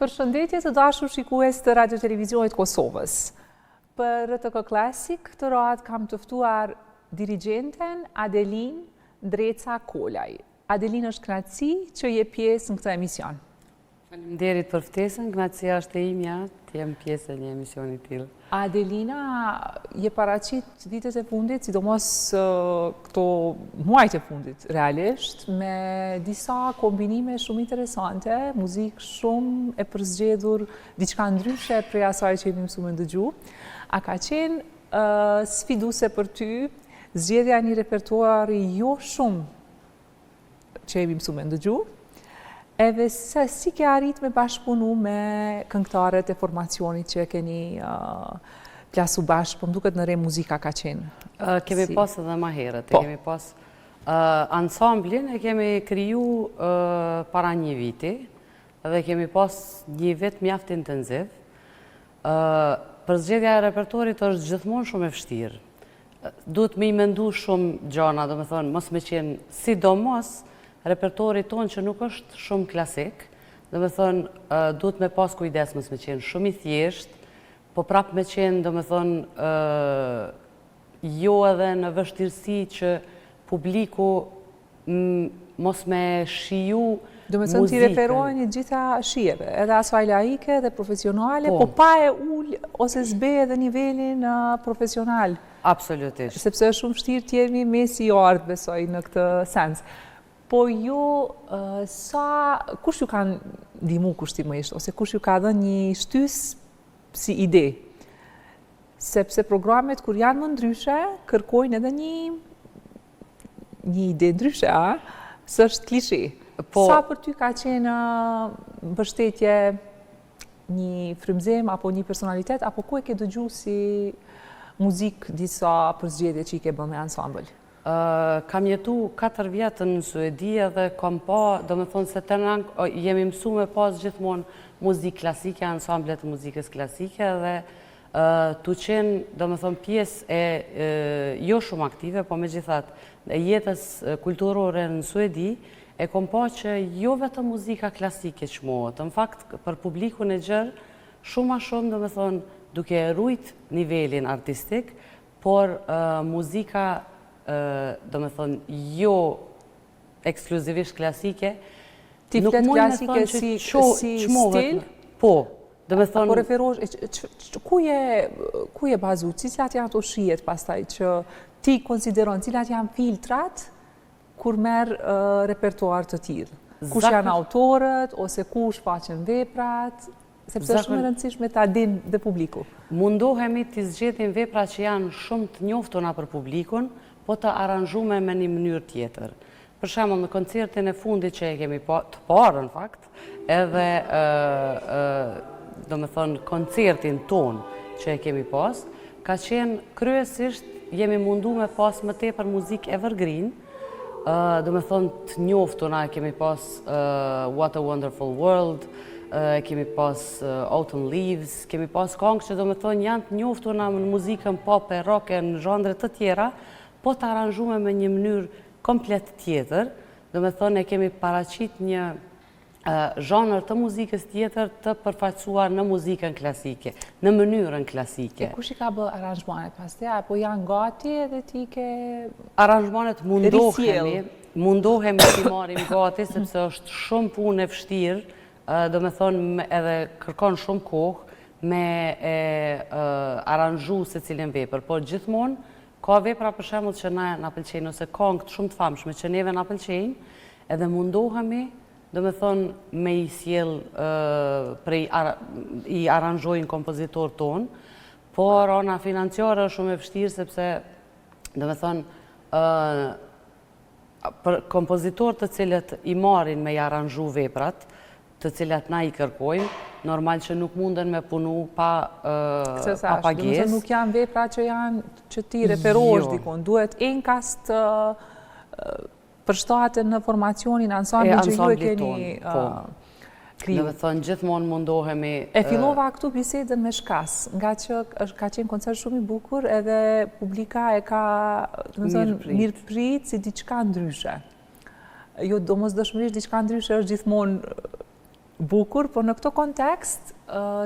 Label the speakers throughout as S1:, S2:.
S1: Përshëndetje të dashur shikues të Radio Televizionit Kosovës. Për RTK Klasik, këtë radhë kam të ftuar dirigjenten Adelin Dreca Kolaj. Adelin është kënaqësi që je pjesë në këtë emision.
S2: Faleminderit për ftesën, kënaqësia është e imja të jem pjesë e një emisioni të tillë.
S1: Adelina je paraqit vitet e fundit, sidomos këto muajt e fundit realisht, me disa kombinime shumë interesante, muzikë shumë e përzgjedhur, diçka ndryshe prej asaj që jemi mësuar ndëgju. A ka qenë sfiduese për ty zgjedhja një repertuari jo shumë që jemi mësuar ndëgju? Edhe si ke arrit me bashkëpunu me këngëtarët e formacionit që keni plasu bashkë, po më duket në re muzika ka qenë.
S2: Kemi pas edhe ma herët, kemi pas ansamblin e kemi kriju para një viti dhe kemi pas një vit mjaft intenziv. Përzgjedhja e repertorit është gjithmonë shumë e vështirë. Duhet me i mendu shumë gjana, do me thonë, mos me qenë sidomos repertori tonë që nuk është shumë klasik, dhe me thonë, duhet me pas kujdes mos me qenë shumë i thjesht, po prap me qenë, do me thonë, jo edhe në vështirësi që publiku mos me shiju muzikën.
S1: Do me thonë ti referojnë gjitha shijeve, edhe asaj laike dhe profesionale, po pa e ullë ose zbe edhe nivelin profesional.
S2: Absolutisht.
S1: Sepse është shumë vështirë t'jemi mes i ardhë, besoj, në këtë sens. Po ju, kush ju kanë ndihmu kushtimisht, ose kush ju ka dhënë një shtys si ide? Sepse programet, kur janë më ndryshe, kërkojnë edhe një ide ndryshe, së është klishe. Sa për ty ka qenë mbështetje një frymëzim, apo një personalitet, apo ku e ke dëgju si muzikë disa përzgjedhje që i ke bërë me ansambël?
S2: Kam jetu 4 vjetë në Suedi dhe kam pa, do me thonë se të nëngë, jemi mësu me pas gjithmonë muzikë klasike, ansamblet të muzikës klasike dhe tu qenë, do me thonë, pjesë e jo shumë aktive, po me gjithat e jetës kulturore në Suedi, e kom pa që jo vetë muzika klasike që mohët. Në fakt, për publikun e gjërë, shumë a shumë, do me thonë, duke rujt nivelin artistik, por muzika do me thonë, jo ekskluzivisht klasike.
S1: Ti flet klasike si stil?
S2: Po, do me thonë...
S1: Apo referosh, ku je bazu, cilat janë ato shijet pastaj që ti konsideron, cilat janë filtrat kur merë repertuar të tillë? Kush janë autorët, ose kush faqen veprat? Sepse është shumë e rëndësishme ta din dhe publiku.
S2: Mundohemi të zgjedhim vepra që janë shumë të njoftuna për publikun, po të aranzhume me një mënyrë tjetër. Për shembull, në koncertin e fundit që e kemi të parë, në fakt, edhe, do me thonë, koncertin ton që e kemi pas, ka qenë kryesisht jemi mundu me pas më tepër muzikë evergreen, do me thonë të njoftuna, kemi pas What a Wonderful World, kemi pas Autumn Leaves, kemi pas këngë që do me thonë janë të njoftuna në muzikën pop e rock e në zhandre të tjera, po të aranzhume me një mënyrë komplet tjetër, do me thonë e kemi paraqit një zhanër të muzikës tjetër të përfaqësuar në muzikën klasike, në mënyrën klasike.
S1: Kush i ka bë aranzhmanet pas te, apo janë gati edhe ti ke...
S2: Aranzhmanet mundohemi të marim gati, sepse është shumë punë e vështirë, do me thonë edhe kërkon shumë kohë me aranzhu se cilin vepër, por gjithmonë ka vepra për shembull që na pëlqejnë, ose këngë shumë të famshme që neve na pëlqejnë, edhe mundohemi, do me thonë, me i sjell i aranzhojnë kompozitor tonë, por ona financiare është shumë e vështirë sepse, do me thonë, për kompozitor të cilët i marrin me i aranzhu veprat, të cilat na i kërkojmë, normal që nuk munden me punu pa pagesë.
S1: Nuk janë vepra që ti referosh dikon, duhet enkast përshtaten në formacionin ansamblit që ju e keni kriju.
S2: Dhe thonë, gjithmonë mundohemi...
S1: E fillova këtu bisedën me shkas, nga që ka qenë koncert shumë i bukur, edhe publika e ka mirëprit si diçka ndryshe. Jo, domosdoshmërisht diçka ndryshe është gjithmonë bukur, por në këto kontekst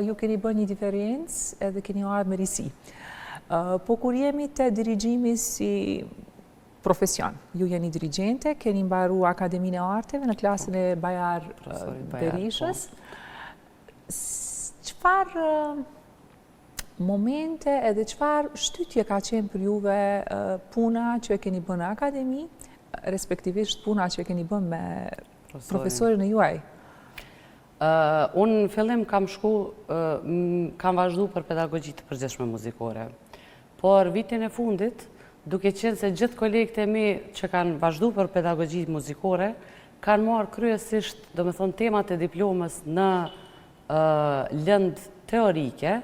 S1: ju keni bërë një diferencë edhe keni ardhur me risi. Po kur jemi te dirigjimi si profesion, ju jeni dirigjente, keni mbaru Akademinë e Arteve në klasën e Bajar Berishës. Çfarë momente edhe çfarë shtytje ka qenë për juve puna që e keni bërë në akademi, respektivisht puna që e keni bërë me profesorin e juaj?
S2: Unë në fillim kam vazhdu për pedagogji të përgjithshme muzikore. Por vitin e fundit, duke qenë se gjithë kolegët e mi që kanë vazhdu për pedagogji muzikore, kanë marrë kryesisht, do me thonë, temat e diplomës në lëndë teorike.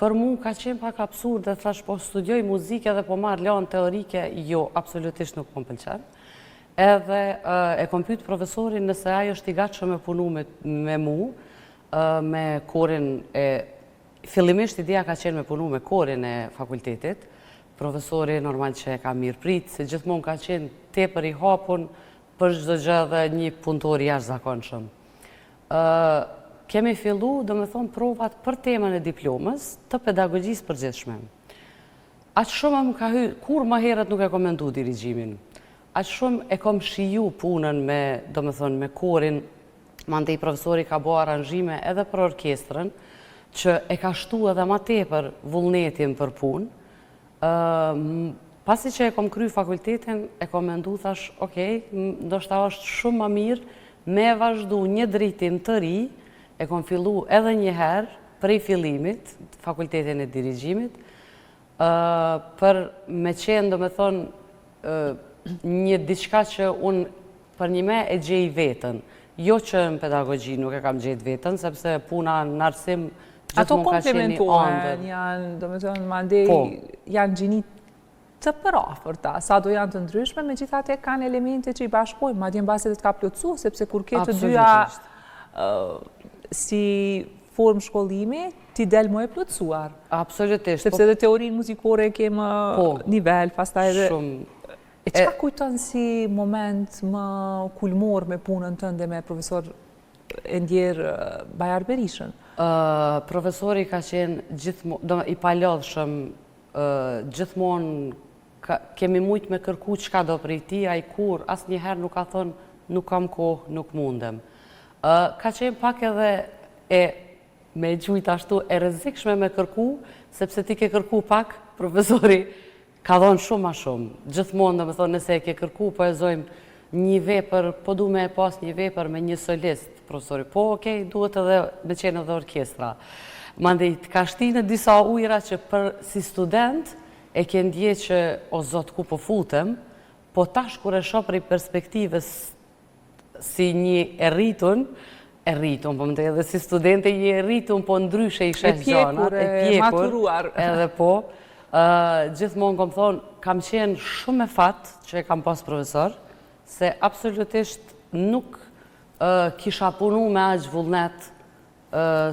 S2: Për mu ka qenë pak absurd dhe thash po studioj muzike dhe po marrë lëndë teorike, jo, absolutisht nuk po më pëlqen. Edhe e kom pyet profesorin nëse ajo është i gatshëm me punu me mu, me korin e... Fillimisht ideja ka qenë me punu me korin e fakultetit. Profesori normal që e ka mirë prit, se gjithmonë ka qenë tepër i hapun për çdo gjë dhe një punëtor i jashtëzakonshëm. Kemi fillu, do me thonë, provat për temën e diplomës të pedagogjisë përgjithshme. Aq shumë më ka hyrë, kur më herët nuk e kom mendu dirigjimin. Aq shumë e kom shiju punën me, do me thonë, me korin, mandej profesori ka bo aranjime edhe për orkestrën, që e ka shtu edhe ma tepër vullnetin për punë. Pasi që e kom kry fakultetin, e kom mendu, thash, okej, ndoshta është shumë më mirë me vazhdu një drejtim të ri, e kom fillu edhe një herë prej fillimit, fakultetin e dirigjimit, për me qenë, do me thonë, një diçka që unë për një me e gjej vetën. Jo që në pedagogji nuk e kam gjejt vetën, sepse puna në arsim
S1: ato komplementohen, janë, do me thonë, mandej, janë gjinit të përafërta, sa do janë të ndryshme, me gjithate kanë elemente që i bashkojnë, madje në base të ka plotësu, sepse kur ke të dyja si formë shkollimi, ti del më e plotësuar.
S2: Absolutisht.
S1: Sepse dhe teorinë muzikore ke më nivel, pastaj edhe... E çka kujton si moment më kulmor me punën tënde me profesor Endier Bajar Berishën?
S2: Profesori ka qenë gjithmonë, i palodhshëm, gjithmonë kemi mujt me kërku çka do prej tij, ai kur asnjëherë nuk ka thonë nuk kam kohë, nuk mundem. Ka qenë pak edhe me gjujt ashtu e rrezikshme me kërku, sepse ti ke kërku pak, profesori ka dhonë shumë ma shumë. Gjithmonë, do me thonë, nëse e ke kërku, po e zojmë një vepër, po du me e pas një vepër me një solist, profesori. Po, okej, duhet edhe me qenë edhe orkestra. Mandej, ka shti në disa ujra që si student e ke ndje që o zot ku po futem, po tash kur e shoh prej perspektivës si një e rritun, po më të edhe si studente një e rritun, po ndryshe i shes gjanat,
S1: e maturuar.
S2: Edhe po, gjithmonë kom thonë, kam qenë shumë e fatë që e kam pas profesor, se absolutisht nuk kisha punu me aq vullnet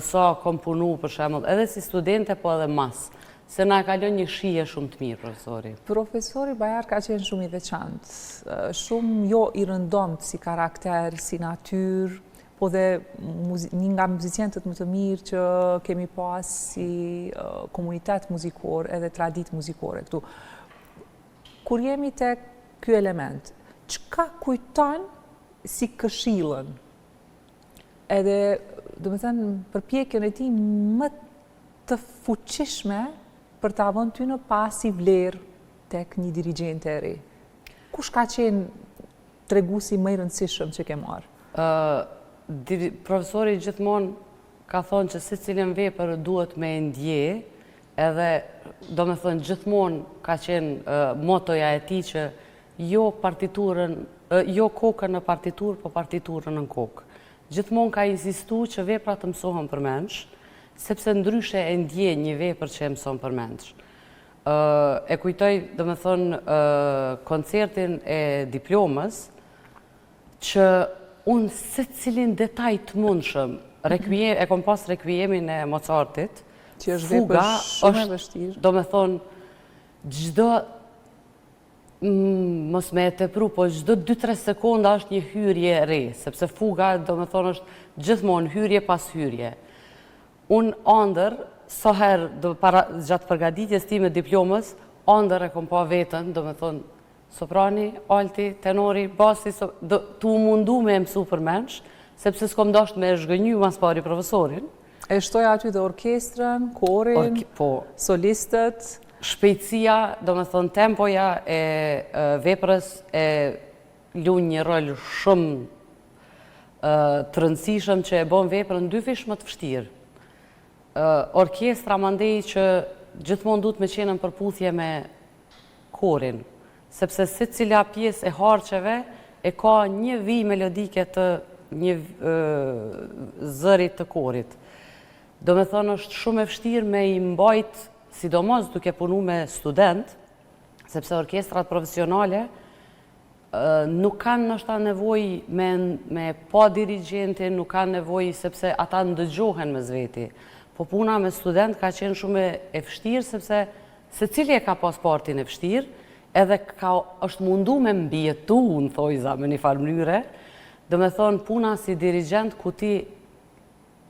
S2: sa kom punu për shembull, edhe si studente, po edhe mas, se na kalon një shije shumë të mirë, profesori.
S1: Profesori Bajar ka qenë shumë i veçantë, shumë jo i rëndomt si karakter, si natyrë, po dhe një nga muzicientët më të mirë që kemi pas si komunitet muzikor edhe tradit muzikore këtu. Kur jemi te ky element, çka kujton si këshillën? Edhe, do me thënë, përpjekjen e tij më të fuqishme për ta vënë ty në pasi vlerë tek një dirigjente e ri. Kush ka qenë treguesi më i rëndësishëm që ke marrë?
S2: Profesori gjithmonë ka thonë që secilën vepër duhet me ndje, edhe do me thonë gjithmonë ka qenë motoja e tij që jo kokën në partitur, po partiturën në kokë. Gjithmonë ka insistu që veprat të mësohen përmendsh, sepse ndryshe e ndje një vepër që e mëson përmendsh. E kujtoj, do me thonë, koncertin e diplomës, që unë se cilin detaj të mundshëm, e kom pas rekviemin e Mozartit,
S1: që është vepër shumë e vështirë.
S2: Do me thonë, gjdo Mos me e tepru, po çdo 2-3 sekonda është një hyrje re, sepse fuga, do me thonë, është gjithmonë hyrje pas hyrje. Unë andër, sa herë gjatë përgatitjes time diplomës, andër e kom pa vetën, do me thonë, soprani, alti, tenori, basi, tu mundu me mësu për mensh, sepse s'kom dasht me zhgënyu mas pari profesorin.
S1: E shtoj aty dhe orkestrën, korin, solistët.
S2: Shpejtësia, do me thonë tempoja e veprës e lu një rol shumë të rëndësishëm që e bon veprën dy fish më të vështirë. Orkestra mandej që gjithmonë duhet me qenë në përputhje me korin, sepse si cila pjesë e harqeve e ka një vijë melodike të një zërit të korit. Do me thonë është shumë e vështirë me i mbajt, sidomos duke punu me student, sepse orkestrat profesionale nuk kanë nështë nevoj me pa dirigentin, nuk kanë nevoj sepse ata ndëgjohen me zveti. Po puna me student ka qenë shumë e vështirë, sepse se cili e ka pas partin e vështirë, edhe është mundu me mbjetu, në thojza, me një farë mënyre, do me thonë puna si dirigent ku ti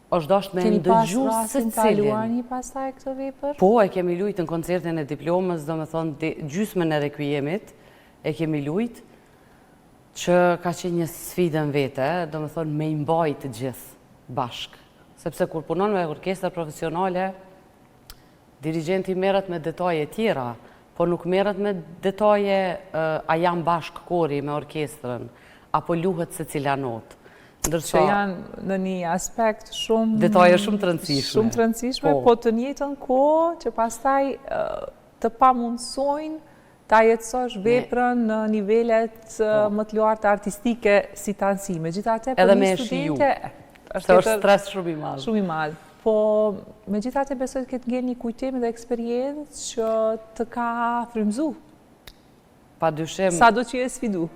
S2: është dasht me ndëgju se cilin.
S1: Keni pas luani pastaj këtë vepër?
S2: Po, e kemi lujt në koncertin e diplomës, do me thonë gjysmën e rekujemit, e kemi lujt, që ka qenë një sfidën vete, do me thonë me imbajt të gjithë bashk. Sepse kur punon me orkestra profesionale, dirigenti merret me detaje tjera, po nuk merret me detaje a jam bashk kori me orkestrën, apo luhet se cila notë.
S1: Që janë në një aspekt shumë...
S2: Detaje shumë të rëndësishme.
S1: Shumë të rëndësishme, po të njëjtën kohë që pastaj të pamundsojnë ta jetësosh veprën në nivelet më të larta artistike si tansi. Megjithatë, për një studente...
S2: është stres shumë i madh.
S1: Shumë i madh. Po, megjithatë besoj të ketë ngel një kujtim dhe eksperiencë që të ka frymëzu.
S2: Padyshim.
S1: Sado që je sfidu.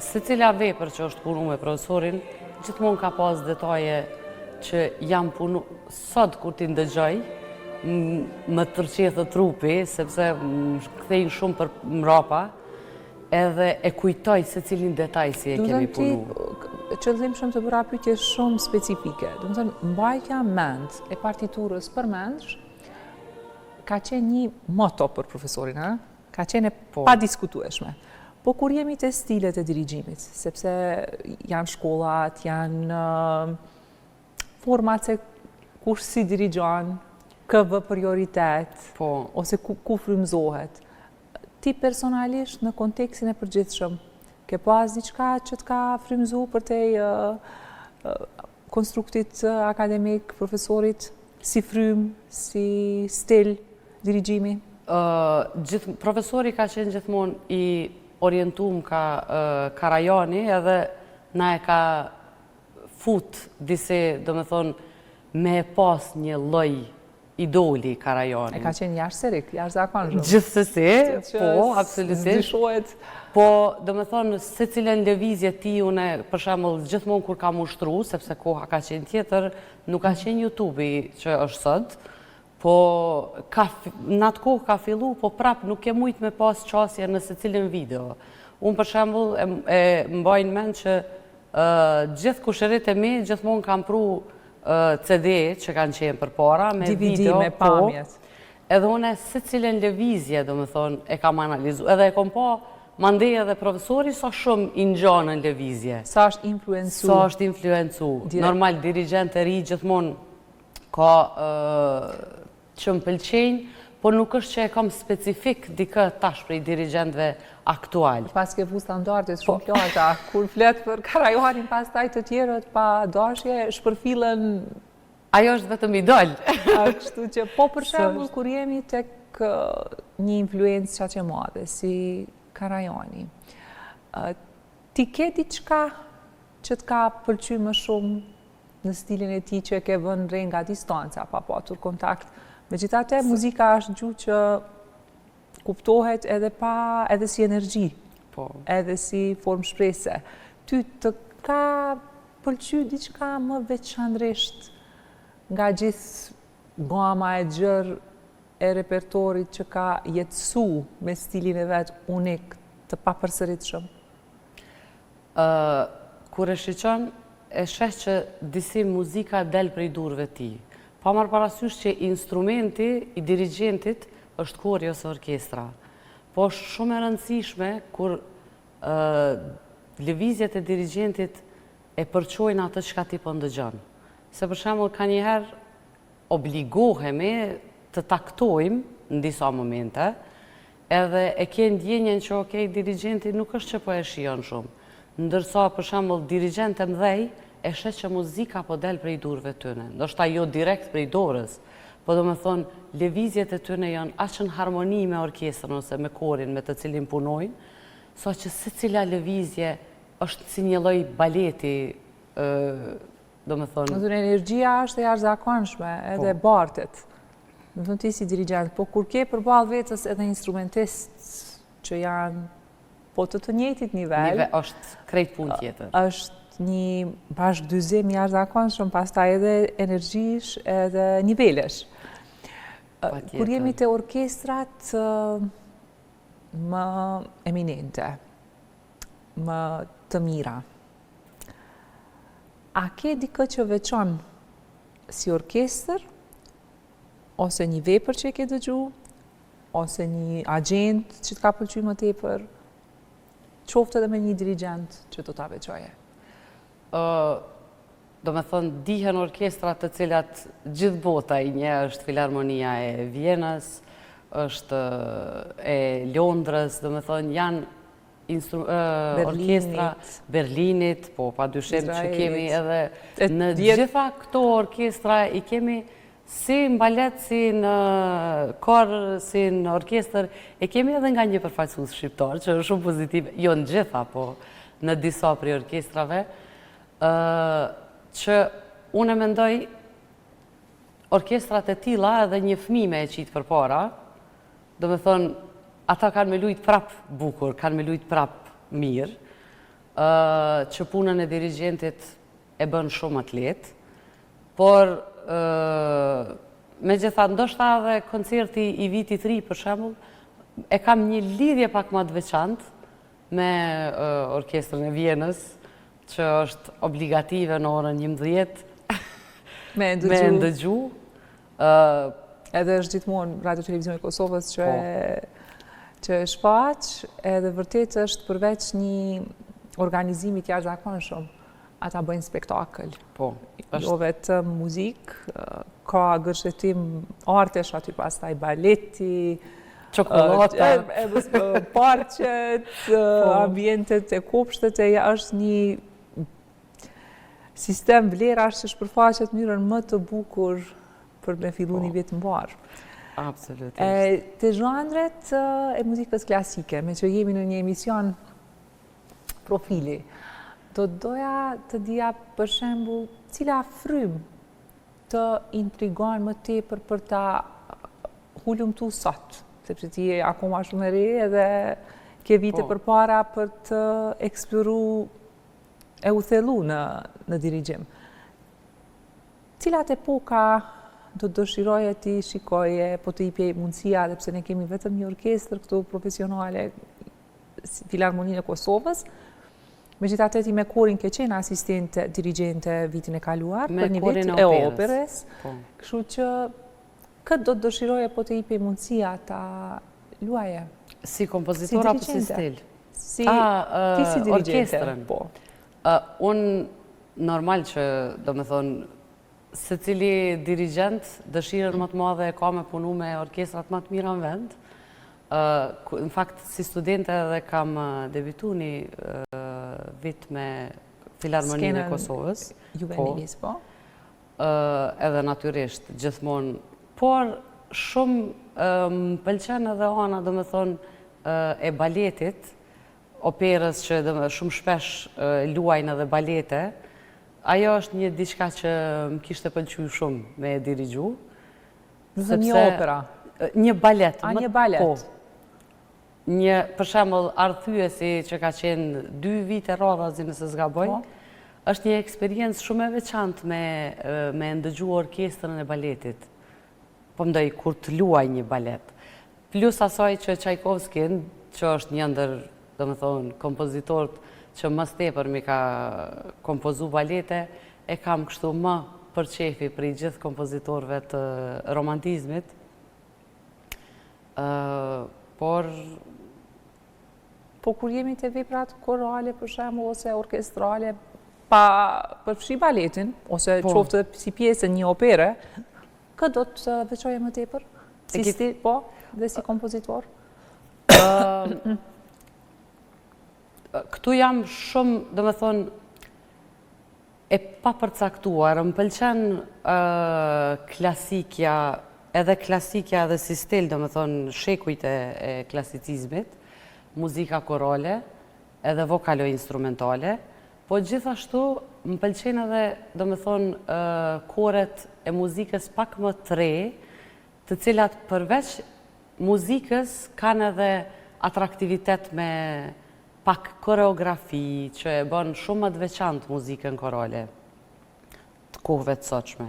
S2: Se cila vepër që është punu me profesorin, gjithmonë ka pas detaje që jam punu, sot kur ti ndëgjoj, më tërqethë trupi, sepse më kthejnë shumë për mrapa, edhe e kujtoj se cilin detaj si e kemi punu.
S1: Qëllim shumë të bëra pyetje shumë specifike. Do të thënë, mbajtja mend e partiturës për mendsh ka qenë një moto për profesorin, ka qenë pa diskutueshme. Po kur jemi të stilet e dirigjimit, sepse janë shkollat, janë format se kush si dirigjon, kë vë prioritet, ose ku frymëzohet. Ti personalisht në kontekstin e përgjithshëm, ke pas diçka që të ka frymëzu për te konstruktit akademik, profesorit, si frymë, si stil dirigjimi?
S2: Profesori ka qenë gjithmonë i orientum ka Karajani, edhe na e ka fut disi, do me thonë, me pas një lloj idoli Karajani.
S1: E ka qenë jashtëserik, jashtëzakonshëm.
S2: Gjithsesi, po, absolutisht.
S1: Zdyshohet.
S2: Po, do me thonë, se cilën lëvizje ti une, për shembull, gjithmonë kur kam ushtru, sepse koha ka qenë tjetër, nuk ka qenë YouTube-i që është sot, po në atë kohë ka fillu, po prap nuk ke mujt me pas qasje në se cilin video. Unë për shembull e mbajnë mend që gjithë kushërit e mi gjithmonë kam pru CD që kanë qenë për para, me video,
S1: me pamjet.
S2: Edhe une se cilin lëvizje, do me thonë, e kam analizu. Edhe e kom pa mandej edhe profesori sa shumë i ngjanë në lëvizje.
S1: Sa është influencu.
S2: Sa është influencu. Normal, dirigent e ri gjithmonë ka që më pëlqenjë, por nuk është që e kam specifik dikë tash për i dirigentve aktual.
S1: Pas ke vu standardet shumë larta, kur flet për Karajanin, pas taj të tjerët pa dashje, shpërfilën...
S2: Ajo është vetëm idol.
S1: Kështu që, po për shembull, kur jemi tek një influencë qa që madhe, si Karajani, ti ke diçka që të ka pëlqy më shumë në stilin e ti që ke vënë re nga distanca, pa patur kontakt? Megjithatë, muzika është gjuhë që kuptohet edhe si energji, edhe si formë shprese. Ty të ka pëlqy diçka më veçanërisht nga gjithë gama e gjerë e repertorit që ka jetësu me stilin e vetë unik të papërsëritshëm?
S2: Kur e shiqon, e sheh që disi muzika del prej durve ti. Pa marrë parasysh që instrumenti i dirigentit është kori ose orkestra. Po është shumë e rëndësishme kur lëvizjet e dirigentit e përqojnë atë çka ti po ndëgjon. Se për shembull ka njëherë obligohemi të taktojmë në disa momente, edhe e ke ndjenjen që okej, dirigenti nuk është që po e shijon shumë. Ndërsa për shembull dirigjentë mëdhej e sheh që muzika po del prej durve tyne. Ndoshta jo direkt prej dorës, po domethënë lëvizjet e tyne janë aq në harmoni me orkestrën ose me korin me të cilin punojnë, sa që secila lëvizje është si një lloj baleti, domethënë.
S1: Në energjia është e jashtëzakonshme, edhe bartet. Në thënë ti si dirigent, po kur ke përballë vetës edhe instrumentist që janë po të njëjtit nivel,
S2: është krejt punë tjetër.
S1: Është një bashkëdyzim jashtëzakonshëm, pastaj edhe energjish edhe nivelesh. Kur jemi te orkestrat më eminente, më të mira, a ke dikë që veçon si orkestër, ose një vepër që e ke dëgju, ose një agent që të ka pëlqy më tepër, qoftë edhe me një dirigent që do ta veçoje?
S2: Do me thonë, dihen orkestrat të cilat gjithë bota i nje, është Filharmonia e Vienës, është e Londrës, do me thonë, janë orkestra Berlinit, po pa dyshim që kemi edhe në gjitha këto orkestra i kemi si në balet, si në kor, si në orkestër, e kemi edhe nga një përfaqësues shqiptar, që është shumë pozitiv, jo në gjitha, po në disa prej orkestrave, që unë mendoj orkestrat e tilla edhe një fëmijë me e qitë përpara, do me thonë, ata kanë me lujt prap bukur, kanë me lujt prap mirë, që punën e dirigentit e bën shumë atlet, por me gjitha, ndoshta dhe koncerti i vitit ri, për shembull, e kam një lidhje pak më të veçantë me orkestrën e Vienës, që është obligative në orën 11 me ndëgju.
S1: Edhe është gjithmonë Radio Televizioni i Kosovës që e shfaq, edhe vërtet është përveç një organizimi të jashtëzakonshëm, ata bëjnë spektakël.
S2: Po.
S1: Jo vetëm muzikë, ka gërshetim artesh aty, pastaj baleti,
S2: çokolata,
S1: parqet, ambientet e kopshtet, është një sistem vlerash që shpërfaqet në mënyrën më të bukur për me fillu një vit mbar.
S2: Absolutisht.
S1: Te zhanret e muzikës klasike, me që jemi në një emision profili, do doja të dija për shembull cila frym të intrigon më tepër për ta hulumtu sot, sepse ti je akoma shumë e re edhe ke vite përpara për të eksploru e u thellu në dirigjim. Cilat epoka do të dëshiroje ti shikoje, po të jepje mundësia, dhe pse ne kemi vetëm një orkestër këtu profesionale, Filharmoninë e Kosovës, megjithatë ti me korin ke qenë asistente dirigjente vitin e kaluar, për një vit e operës, kështu që këtë do të dëshiroje po të jepje mundësia ta luaje.
S2: Si kompozitor apo si stil?
S1: Ti si dirigjente. Po.
S2: Unë normal që, do me thonë, se cili dirigent dëshirën më të madhe e ka me punu me orkestrat më të mira në vend. Në fakt, si studente edhe kam debitu një vit me Filharmoninë e Kosovës.
S1: Juvenilis, po?
S2: Edhe natyrisht, gjithmonë. Por, shumë më pëlqen edhe ana, do me thonë, e baletit, operës që shumë shpesh luajnë edhe balete, ajo është një diçka që më kishte pëlqyer shumë me dirigju.
S1: Në një opera?
S2: Një balet.
S1: A, një balet?
S2: Një, për shembull, Arthyesi që ka qenë 2 vite radhazi nëse s'gaboj, është një eksperiencë shumë e veçantë me ndëgju orkestrën e baletit. po mdoj kur të luaj një balet. Plus asaj që Çajkovskin, që është një ndër, domethënë, kompozitorët që më tepër mi ka kompozu balete, e kam kështu më për qefi për i gjithë kompozitorëve të romantizmit. Por
S1: kur jemi të veprat korale, për shembull, ose orkestrale, pa përfshi baletin, ose qoftë si pjesë një opere, këtë do të veçoje më tepër? Si stil, po, dhe si kompozitor?
S2: Këtu jam shumë, do me thonë, e pa përcaktuar. Më pëlqen klasikja, edhe si stil, do me thonë, shekujt e klasicizmit, muzika korale, edhe vokalo-instrumentale, po gjithashtu më pëlqen edhe, do me thonë, koret e muzikës pak më të re, të cilat përveç muzikës kanë edhe atraktivitet me pak koreografi, që e bën shumë më të veçantë muzikën korale, të kohëve të sotshme.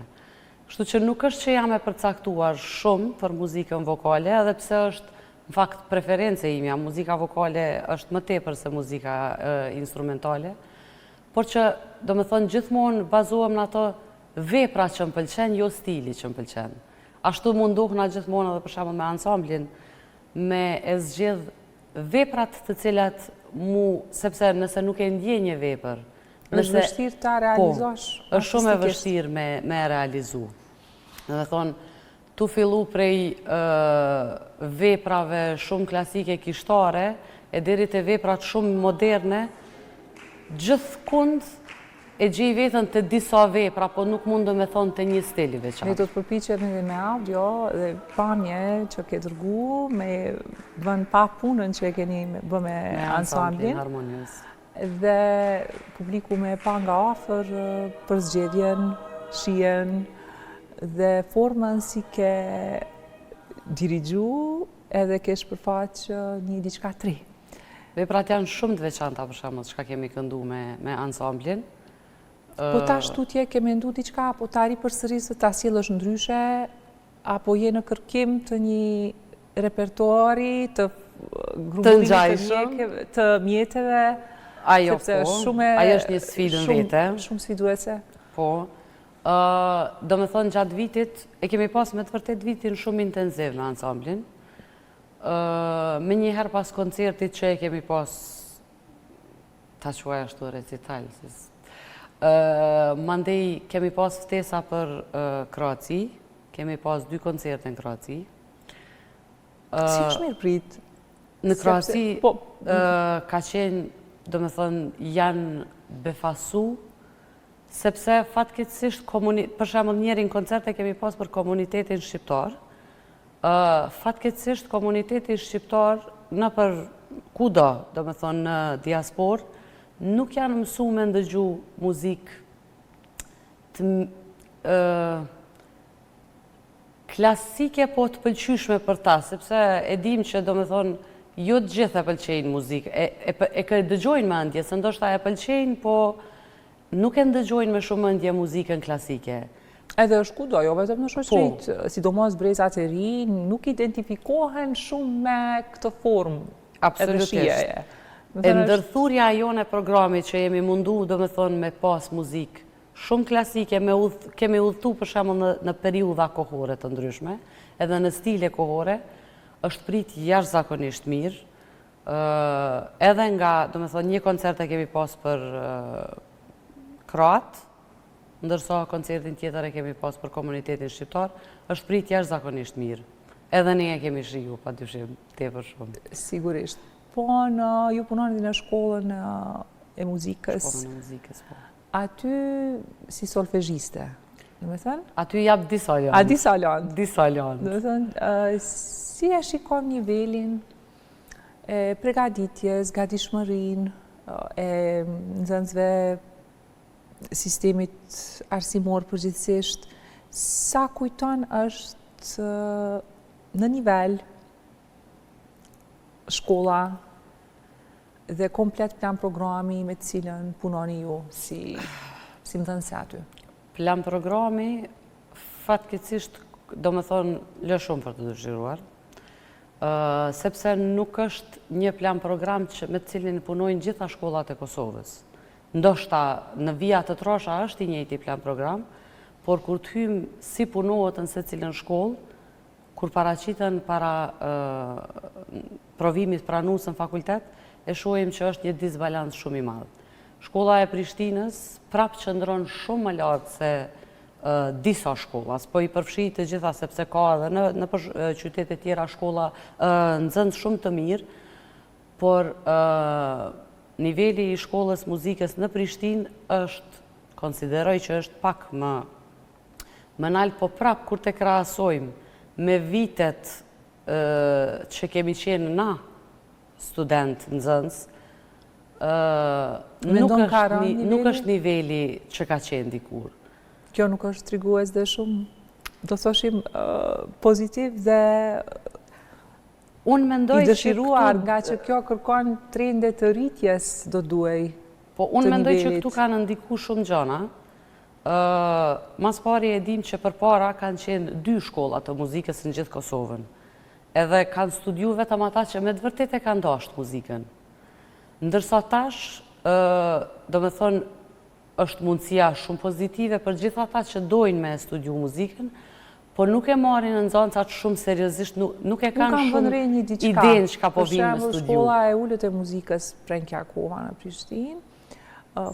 S2: Kështu që nuk është që jam e përcaktuar shumë për muzikën vokale, edhe pse është në fakt preference imja, muzika vokale është më tepër se muzika instrumentale, por që, do me thonë, gjithmonë bazohem në ato vepra që më pëlqen, jo stili që më pëlqen. Ashtu mundohna gjithmonë edhe për shembull me ansamblin, me e zgjedh veprat të cilat sepse nëse nuk e ndje një vepër,
S1: është vështirë ta realizosh?
S2: Po, është shumë e vështirë me realizu. Dhe thonë, tu fillu prej veprave shumë klasike kishtare, e deri te veprat shumë moderne, gjithkund e gjej vetën të disa vepra, po nuk mundë me thonë të një stili veçantë.
S1: Ne do të përpiqemi me audio dhe pamje që ke dërgu, me vën pa punën që e keni bë me ansamblin. Dhe publiku me pa nga afër për zgjedhjen, shijen dhe formën si ke dirigju edhe ke shpërfaq një diçka të re.
S2: Veprat janë shumë të veçanta për shembull çka kemi këndu me ansamblin.
S1: Po ta shtutje ke mendu diçka, apo ta ripërsërisë ta sjellësh ndryshe, apo je në kërkim të një repertuari të grumbullimit të mjeteve?
S2: Ajo po, ajo është një sfidë në vete.
S1: Shumë sfiduese.
S2: Po. Do me thonë gjatë vitit, e kemi pas me të vërtet vitin shumë intenziv në ansamblin. Me njëherë pas koncertit që e kemi pas, ta quaj ashtu recital, mandej kemi pas ftesa për Kroaci, kemi pas 2 koncerte në Kroaci.
S1: Si është mirë prit?
S2: Në Kroaci ka qenë, do me thënë, janë befasu, sepse fatkeqësisht, për shembull njerin koncerte kemi pas për komunitetin shqiptar, fatkeqësisht komuniteti shqiptar në për kudo, do me thënë në diaspor, nuk janë mësu me ndëgju muzikë klasike, po të pëlqyshme për ta, sepse e dim që, do me thonë, jo të gjithë e pëlqejnë muzikë, e ka dëgjojnë me ndje, se ndoshta e pëlqejnë, po nuk e ndëgjojnë me shumë ndje muzikën klasike.
S1: Edhe është kudo, jo vetëm në shoqërit, sidomos brezat e ri, nuk identifikohen shumë me këtë formë.
S2: Absolutisht. E ndërthurja jone programi që jemi mundu, do me thonë, me pas muzikë shumë klasike, kemi udhëtu për shembull në periudha kohore të ndryshme, edhe në stile kohore, është prit jashtëzakonisht mirë, edhe nga, do me thonë, një koncert e kemi pas për Kroat, ndërsa koncertin tjetër e kemi pas për komunitetin shqiptar, është prit jashtëzakonisht mirë. Edhe ne e kemi shiju, padyshim, tepër shumë.
S1: Sigurisht. Po ju punoni në shkollën e muzikës.
S2: Shkollën e muzikës, po.
S1: Aty si solfezhiste, do me thënë?
S2: Aty jap disa janë.
S1: A disa janë?
S2: Disa janë.
S1: Do me thënë, si e shikon nivelin e pregaditjes, gatishmërinë, e nxënësve sistemit arsimor përgjithsisht, sa kujton është në nivel shkolla dhe komplet plan programi me të cilën punoni ju si mëdhënëse aty?
S2: Plan programi, fatkeqësisht do me thonë, lë shumë për të dëshiruar, sepse nuk është një plan program me të cilin punojnë gjitha shkollat e Kosovës. Ndoshta në vija të trosha është i njëjti plan program, por kur të hymë si punohet në se cilën shkollë, kur paraqiten para provimit pranues në fakultet, e shohim që është një disbalans shumë i madh. Shkolla e Prishtinës prapë qëndron shumë më lartë se disa shkollas, po i përfshi të gjitha sepse ka edhe në qytete tjera shkolla nxënës shumë të mirë, por niveli i shkollës muzikës në Prishtinë është, konsideroj që është pak më naltë, po prapë kur të krahasojmë me vitet që kemi qenë na student nxënës, nuk është niveli që ka qenë dikur.
S1: Kjo nuk është trigues dhe shumë, do thoshim, pozitiv dhe i dëshiruar, nga që kjo kërkon trende të rritjes do duhej.
S2: Po, unë mendoj që këtu kanë ndiku shumë gjëna. Mas pari e dim që përpara kanë qenë 2 shkolla të muzikës në gjithë Kosovën. Edhe kanë studiu vetëm ata që me të vërtet e kanë dashur muzikën. Ndërsa tash, do me thonë, është mundësia shumë pozitive për gjithë ata që dojnë me studiu muzikën, por nuk e marrin në nxënësat shumë seriozisht, nuk e kanë shumë idenë që ka po vinë me studiu.
S1: Për shembull, shkolla e ulët e muzikës Prenkjakova në Prishtinë,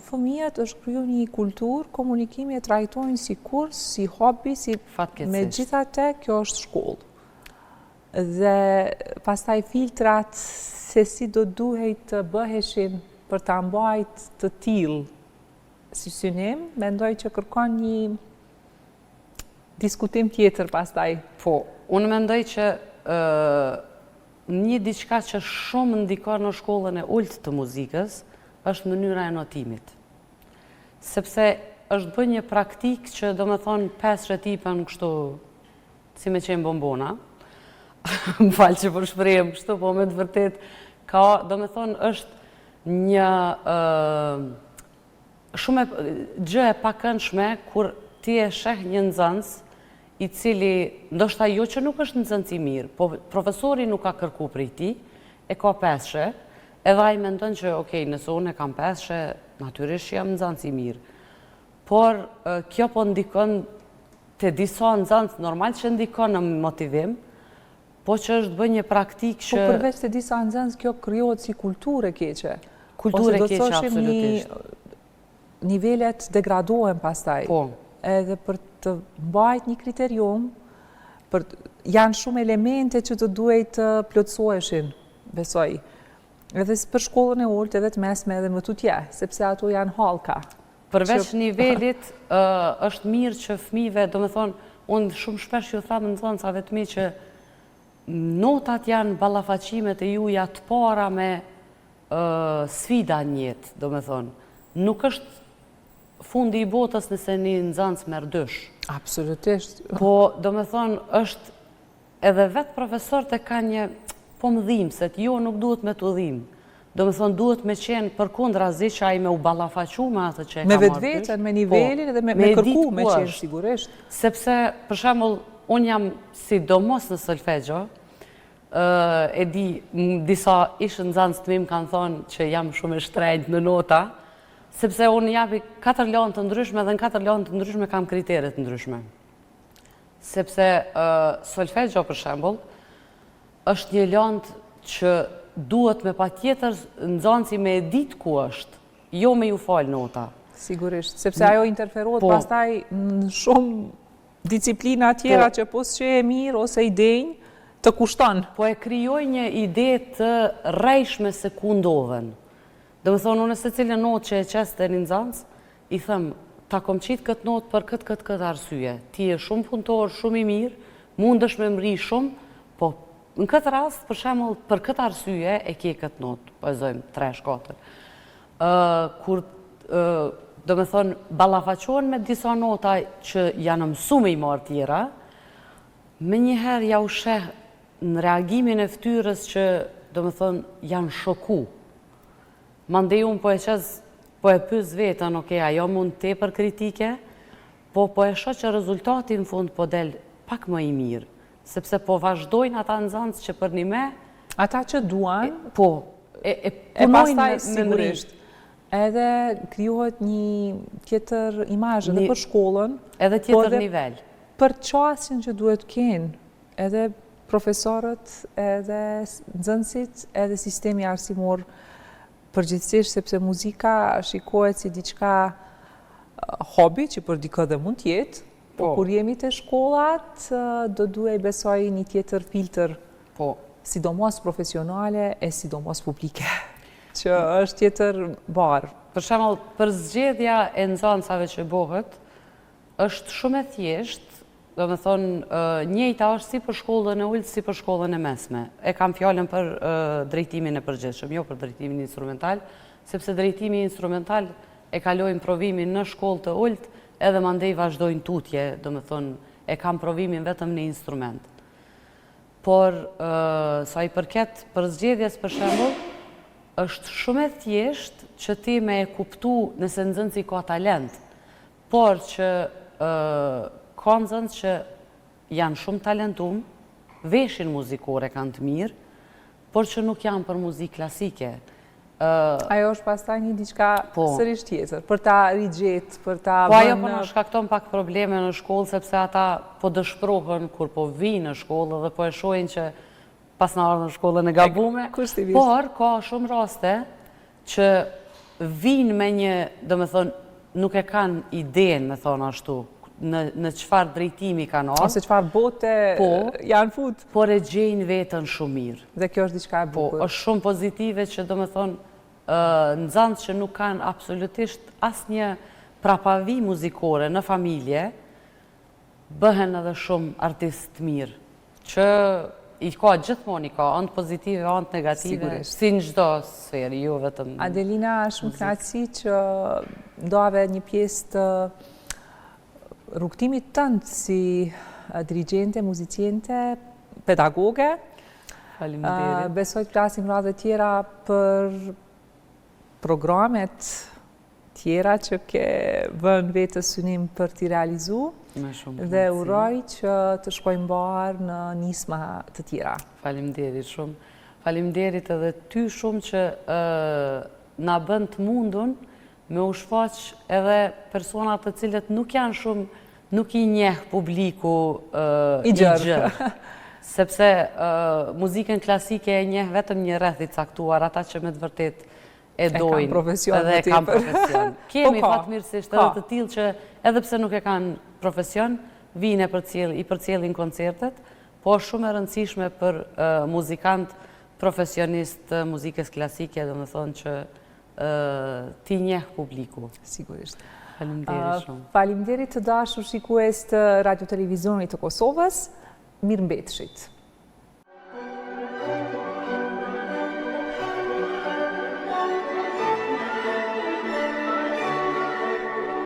S1: fëmijët është kriju një kulturë, komunikimi e trajtojnë si kurs, si hobi, megjithatë kjo është shkollë. Dhe pastaj filtrat se si do duhej të bëheshin për ta mbajtur të tillë si synim, mendoj që kërkon një diskutim tjetër pastaj.
S2: Po, unë mendoj që një diçka që shumë ndikon në shkollën e ulët të muzikës është mënyra e notimit. Sepse është bërë një praktik që do me thonë 5 retipen kështu si me qenë bombona. Më falë që për shprejem kështu, po me të vërtet ka, do me thonë, është një shumë gjë e pakëndshme kur ti e sheh një nxënës i cili ndoshta jo që nuk është nxënës i mirë, po profesori nuk ka kërku prej tij, e ka 5, edhe ai mendon që okay, nëse unë e kam 5, natyrisht jam nxënës i mirë. Por kjo po ndikon te disa nxënës normal që ndikon në motivim, po që është bërë një praktik që...
S1: Po përveç të disa nxënës, kjo krijohet si kulturë e keqe.
S2: Kulturë e keqe, absolutisht.
S1: Nivelet degradohen pastaj.
S2: Po.
S1: Edhe për të mbajt një kriterium, janë shumë elemente që të duhet të plotësoheshin, besoj. Edhe për shkollën e ulët, edhe të mesme, edhe më tutje, sepse ato janë hallka.
S2: Përveç nivelit, është mirë që fëmijëve, do me thonë, unë shumë shpesh ju thamë nxënësave të mi që notat janë ballafaqimet e juja të para me sfida në jetë, do me thonë. Nuk është fundi i botës nëse një nxënës merr 2.
S1: Absolutisht.
S2: Po, do me thonë, është edhe vetë profesorët e ka një po më dhimë, se jo nuk duhet me të dhimë. Do me thonë, duhet me qenë përkundrazi që ai me u ballafaqu me atë që e ka marrë 2.
S1: Me vetvetën, me nivelin edhe me kërku me qenë sigurisht.
S2: Sepse, për shembull, unë jam sidomos në solfeggio, e di, disa ishë nxënës të mi më kanë thonë që jam shumë e shtrenjtë në nota, sepse unë japi 4 lanë të ndryshme dhe në 4 lanë të ndryshme kam kriteret të ndryshme. Sepse solfeggio, për shembull, është një lanë që duhet me patjetër nxënësi me e ditë ku është, jo me ju falë nota.
S1: Sigurisht, sepse ajo interferohet pastaj në shumë disciplina tjera që pos që e mirë ose i denjë të kushton.
S2: Po e krijoj një ide të rrejshme se ku ndodhen. Do me thonë, unë se cilën notë që e qesë të një nxënës, i thëmë, ta kom qitë këtë notë për këtë arsye. Ti e shumë punëtor, shumë i mirë, mund është me mri shumë, po në këtë rast, për shembull, për këtë arsye e ke këtë notë, po e zojmë 3-4. Kur, do me thonë, ballafaqohen me disa nota që janë mësuar i marë tjera, me njëherë ja u sheh në reagimin e ftyrës që, do me thonë, janë shoku. Mandej unë po e pys vetën, ajo mund tepër kritike, po e shoh që rezultati në fund po del pak më i mirë, sepse po vazhdojnë ata nxënës që për një me...
S1: Ata që duan...
S2: Po,
S1: e
S2: punojnë
S1: pastaj
S2: me
S1: sigurisht. Edhe krijohet një tjetër imazh edhe për shkollën.
S2: Edhe tjetër nivel.
S1: Për qasjen që duhet kenë, edhe profesorët, edhe nxënësit, edhe sistemi arsimor përgjithsisht, sepse muzika shikohet si diçka hobi, që për dikë dhe mund t'jetë, po kur jemi të shkollat, do duhej besoj një tjetër filtr, sidomos profesionale e sidomos publike, që është tjetër barë.
S2: Për shembull, për zgjedhja e nxënësave që bëhet, është shumë e thjeshtë, do me thonë, njëjta është si për shkollën e ulët, si për shkollën e mesme. E kam fjallën për drejtimin e përgjithshëm, jo për drejtimin instrumental, sepse drejtimi instrumental e kalojnë provimin në shkollë të ulët, edhe mandej vazhdojnë tutje, do me thonë, e kam provimin vetëm në instrument. Por, sa i përket për zgjedhjes për shembull, është shumë e thjeshtë që ti me e kuptu nëse nxënësi ka talent, por që ka nxënës që janë shumë talentum, veshin muzikore kanë të mirë, por që nuk janë për muzikë klasike.
S1: Ajo është pastaj një diçka sërish tjetër, për ta rigjet, për ta
S2: vënë... Po ajo po në shkakton pak probleme në shkollë, sepse ata po dëshpërohen kur po vinë në shkollë dhe po e shohin që pas në ardhën në shkollën e gabume, por ka shumë raste që vinë me një, do me thonë, nuk e kanë idenë, me thonë ashtu, në qëfar drejtimi kanë ardhë.
S1: Ose qëfar bote janë fut.
S2: Por e gjejnë vetën shumë mirë.
S1: Dhe kjo është diçka e bukur.
S2: Po, është shumë pozitive që, do me thonë, nxënës që nuk kanë absolutisht asnjë prapavi muzikore në familje, bëhen edhe shumë artistë mirë, që i ka gjithmonë, i ka anë pozitive, anë negative, si në çdo sferë, jo vetëm...
S1: Adelina, shumë kënaqësi që ndove një pjesë të rrugtimit tënd si dirigjente, muziciente, pedagoge.
S2: Faleminderit.
S1: Besoj të flasim radhë tjera për programet tjera që ke vënë vetës synim për t'i realizu dhe uroj që të shkojmë barë në nisma të tjera.
S2: Faleminderit shumë. Faleminderit edhe ty shumë që na bën të mundun me u shfaq edhe personat të cilët nuk janë shumë, nuk i njeh publiku i gjërë. Sepse muzikën klasike e njeh vetëm një rreth i caktuar, ata që me të vërtet e dojnë edhe e kam profesion. Kemi fatmirësisht edhe të tillë që edhe pse nuk e kanë profesion, vinë i përcjellin koncertet, po shumë e rëndësishme për muzikant profesionist muzikës klasike, do me thonë që ti njeh publiku.
S1: Sigurisht.
S2: Faleminderit shumë.
S1: Faleminderit të dashur shikues të Radio Televizionit të Kosovës. Mirëmbëjtshit.